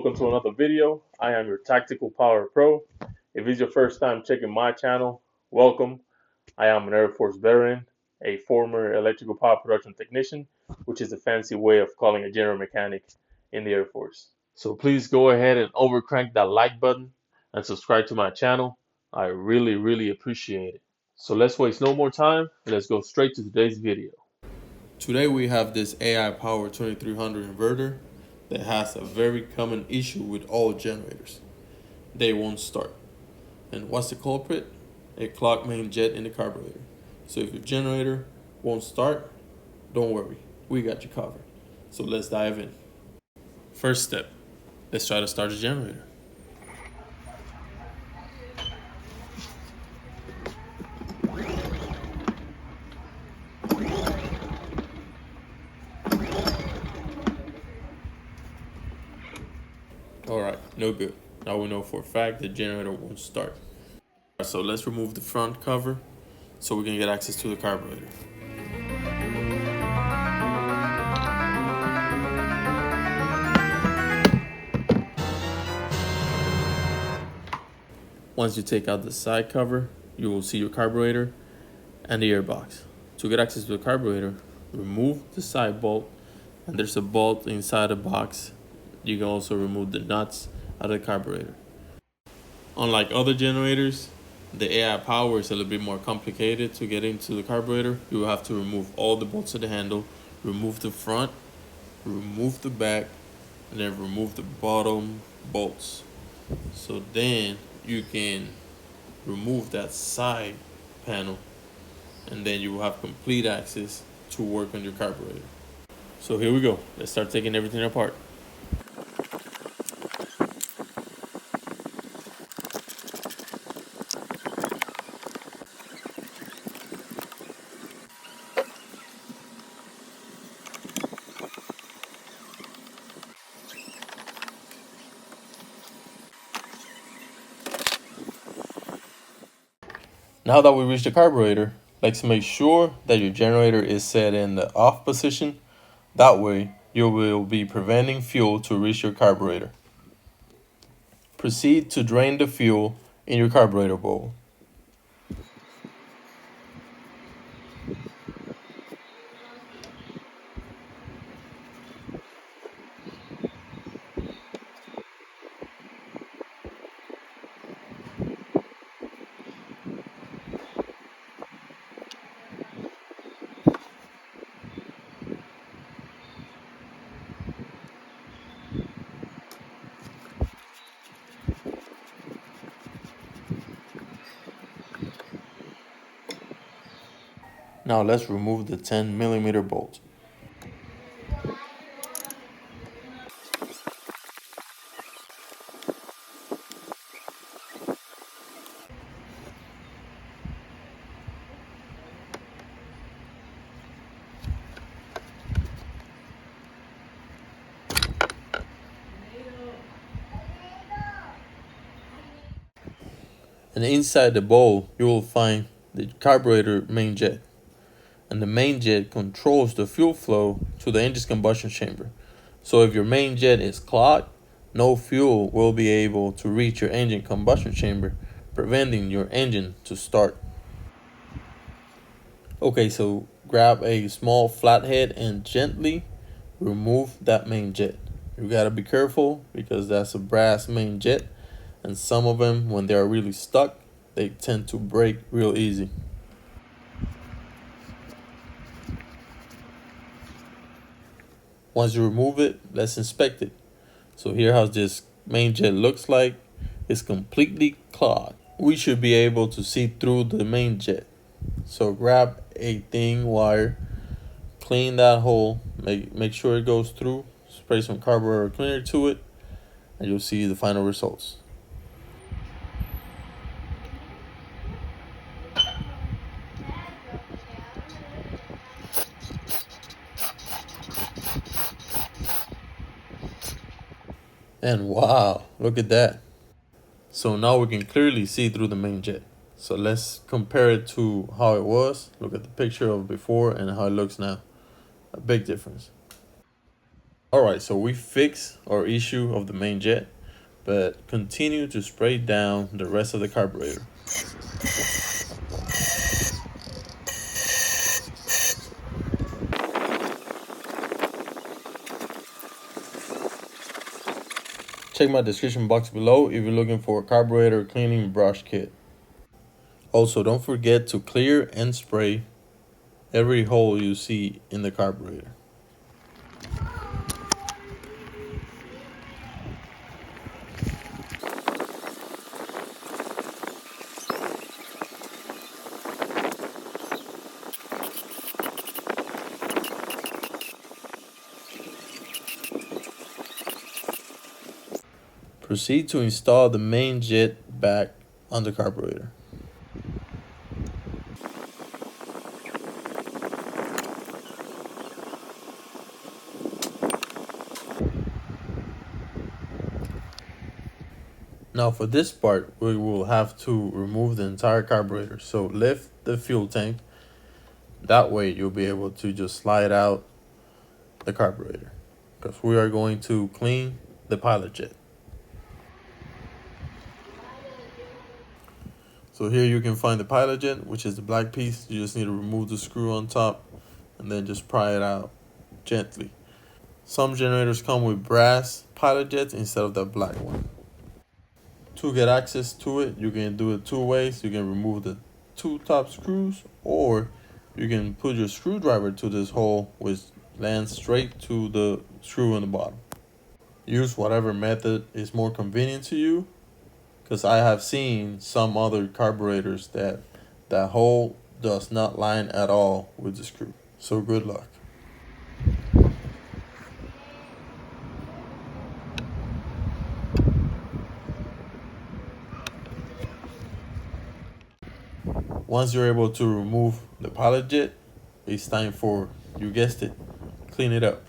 welcome to another video. I am your Tactical Power Pro. If it's your first time checking my channel, welcome. I am an Air Force veteran, a former electrical power production technician, which is a fancy way of calling a general mechanic in the Air Force. So please go ahead and overcrank that like button and subscribe to my channel. I really appreciate it. So let's waste no more time and let's go straight to today's video. Today we have this A-ipower 2300 inverter that has a very common issue with all generators. They won't start. And what's the culprit? A clogged main jet in the carburetor. So if your generator won't start, don't worry, we got you covered. So let's dive in. First step, let's try to start the generator. Alright, no good. Now we know for a fact the generator won't start. So let's remove the front cover so we can get access to the carburetor. Once you take out the side cover, you will see your carburetor and the airbox. To get access to the carburetor, remove the side bolt, and there's a bolt inside the box. You can also remove the nuts out of the carburetor. Unlike other generators, the A-ipower is a little bit more complicated to get into the carburetor. You will have to remove all the bolts of the handle, remove the front, remove the back, and then remove the bottom bolts. So then you can remove that side panel, and then you will have complete access to work on your carburetor. So here we go. Let's start taking everything apart. Now that we reached the carburetor, let's make sure that your generator is set in the off position. That way, you will be preventing fuel to reach your carburetor. Proceed to drain the fuel in your carburetor bowl. Now let's remove the 10mm bolt. And inside the bowl, you will find the carburetor main jet. And the main jet controls the fuel flow to the engine's combustion chamber. So if your main jet is clogged, no fuel will be able to reach your engine combustion chamber, preventing your engine to start. Okay, so grab a small flathead and gently remove that main jet. You gotta be careful because that's a brass main jet, and some of them, when they are really stuck, they tend to break real easy. Once you remove it, let's inspect it. So here how this main jet looks like. It's completely clogged. We should be able to see through the main jet. So grab a thin wire, clean that hole, make sure it goes through, spray some carburetor cleaner to it, and you'll see the final results. And wow, look at that. So now we can clearly see through the main jet. So let's compare it to how it was. Look at the picture of before and how it looks now. A big difference. Alright, so we fix our issue of the main jet, but continue to spray down the rest of the carburetor. Check my description box below if you're looking for a carburetor cleaning brush kit. Also, don't forget to clear and spray every hole you see in the carburetor. Proceed to install the main jet back on the carburetor. Now for this part, we will have to remove the entire carburetor. So lift the fuel tank. That way you'll be able to just slide out the carburetor, because we are going to clean the pilot jet. So here you can find the pilot jet, which is the black piece. You just need to remove the screw on top and then just pry it out gently. Some generators come with brass pilot jets instead of the black one. To get access to it, you can do it two ways. You can remove the two top screws, or you can put your screwdriver to this hole, which lands straight to the screw in the bottom. Use whatever method is more convenient to you, because I have seen some other carburetors that hole does not line at all with the screw. So good luck. Once you're able to remove the pilot jet, it's time for, you guessed it, clean it up.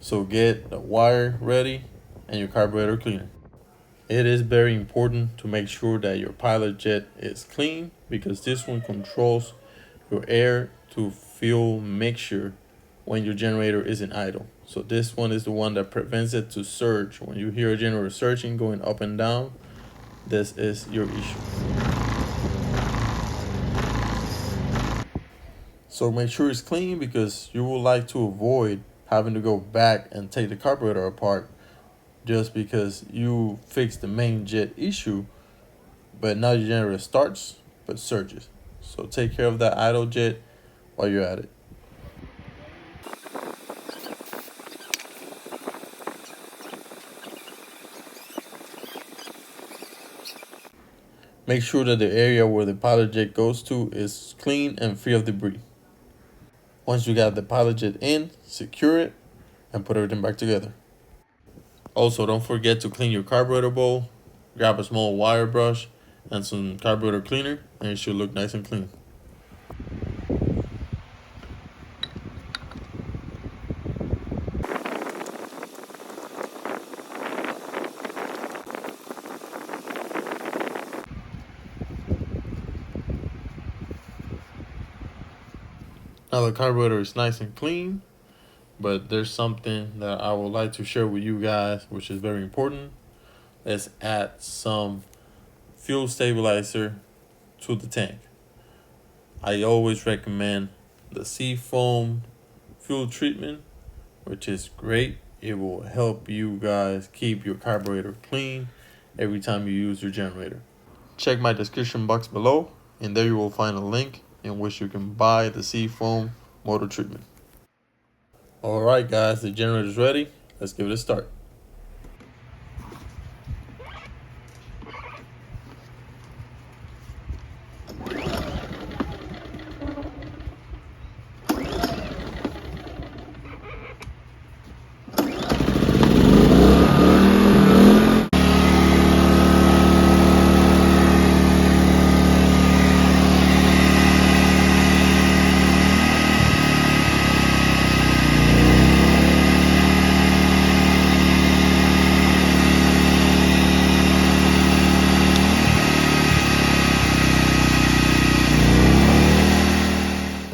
So get the wire ready and your carburetor cleaner. It is very important to make sure that your pilot jet is clean, because this one controls your air to fuel mixture when your generator isn't idle. So this one is the one that prevents it to surge. When you hear a generator surging, going up and down, this is your issue. So make sure it's clean, because you would like to avoid having to go back and take the carburetor apart just because you fixed the main jet issue, but now your generator starts but surges. So take care of that idle jet while you're at it. Make sure that the area where the pilot jet goes to is clean and free of debris. Once you got the pilot jet in, secure it and put everything back together. Also, don't forget to clean your carburetor bowl. Grab a small wire brush and some carburetor cleaner, and it should look nice and clean. Now the carburetor is nice and clean, but there's something that I would like to share with you guys, which is very important. Let's add some fuel stabilizer to the tank. I always recommend the Seafoam fuel treatment, which is great. It will help you guys keep your carburetor clean every time you use your generator. Check my description box below, and there you will find a link in which you can buy the Seafoam motor treatment. Alright guys, the generator is ready. Let's give it a start.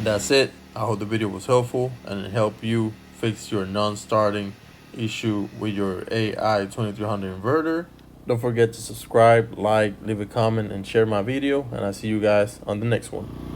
That's it. I hope the video was helpful and it helped you fix your non-starting issue with your AI2300 inverter. Don't forget to subscribe, like, leave a comment, and share my video, and I'll see you guys on the next one.